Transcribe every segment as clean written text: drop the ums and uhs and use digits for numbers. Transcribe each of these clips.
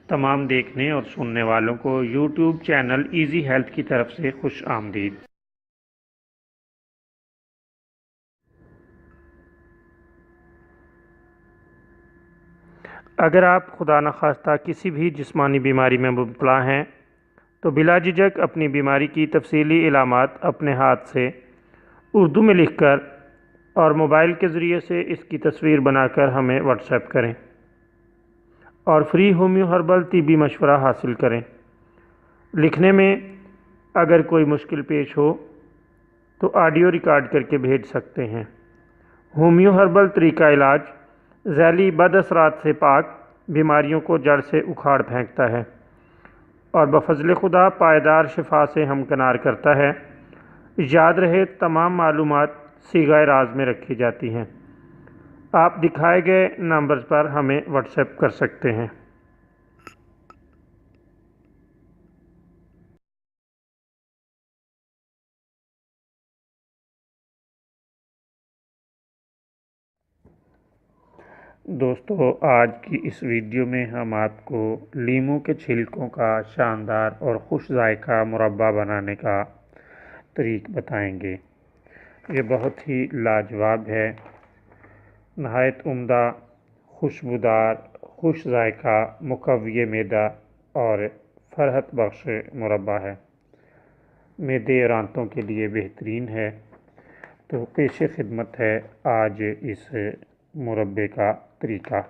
تمام دیکھنے اور سننے والوں کو یوٹیوب چینل ایزی ہیلتھ کی طرف سے خوش آمدید۔ اگر آپ خدا نخواستہ کسی بھی جسمانی بیماری میں مبتلا ہیں تو بلا جھجک اپنی بیماری کی تفصیلی علامات اپنے ہاتھ سے اردو میں لکھ کر اور موبائل کے ذریعے سے اس کی تصویر بنا کر ہمیں واٹس ایپ کریں اور فری ہومیو ہربل طبی مشورہ حاصل کریں۔ لکھنے میں اگر کوئی مشکل پیش ہو تو آڈیو ریکارڈ کر کے بھیج سکتے ہیں۔ ہومیو ہربل طریقہ علاج ذیلی بد اثرات سے پاک، بیماریوں کو جڑ سے اکھاڑ پھینکتا ہے اور بفضل خدا پائیدار شفا سے ہمکنار کرتا ہے۔ یاد رہے تمام معلومات صیغہ راز میں رکھی جاتی ہیں۔ آپ دکھائے گئے نمبرز پر ہمیں واٹس ایپ کر سکتے ہیں۔ دوستو، آج کی اس ویڈیو میں ہم آپ کو لیموں کے چھلکوں کا شاندار اور خوش ذائقہ مربع بنانے کا طریق بتائیں گے۔ یہ بہت ہی لاجواب ہے، نہایت عمدہ، خوشبودار، خوش ذائقہ، مقوی معدہ اور فرحت بخش مربع ہے۔ معدے اور آنتوں کے لیے بہترین ہے۔ تو پیش خدمت ہے آج اس مربے کا طریقہ۔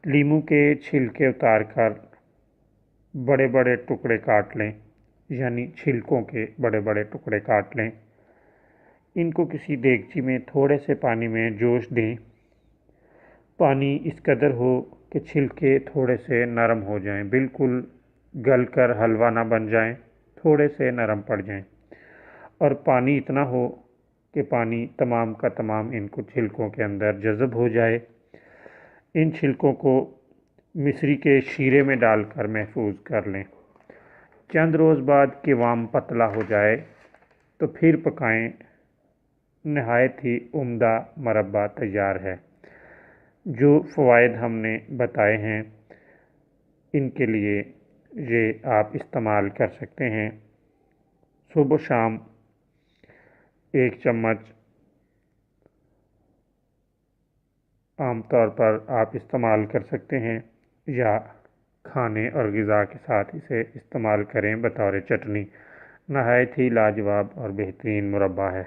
لیموں کے چھلکے اتار کر بڑے بڑے ٹکڑے کاٹ لیں، یعنی چھلکوں کے بڑے بڑے ٹکڑے کاٹ لیں۔ ان کو کسی دیگچی میں تھوڑے سے پانی میں جوش دیں۔ پانی اس قدر ہو کہ چھلکے تھوڑے سے نرم ہو جائیں، بالکل گل کر حلوہ نہ بن جائیں، تھوڑے سے نرم پڑ جائیں، اور پانی اتنا ہو کہ پانی تمام کا تمام ان کو چھلکوں کے اندر جذب ہو جائے۔ ان چھلکوں کو مصری کے شیرے میں ڈال کر محفوظ کر لیں۔ چند روز بعد قوام پتلا ہو جائے تو پھر پکائیں۔ نہایت ہی عمدہ مربع تیار ہے۔ جو فوائد ہم نے بتائے ہیں ان کے لیے یہ آپ استعمال کر سکتے ہیں۔ صبح و شام 1 چمچ عام طور پر آپ استعمال کر سکتے ہیں، یا کھانے اور غذا کے ساتھ اسے استعمال کریں بطور چٹنی۔ نہایت ہی لاجواب اور بہترین مربع ہے۔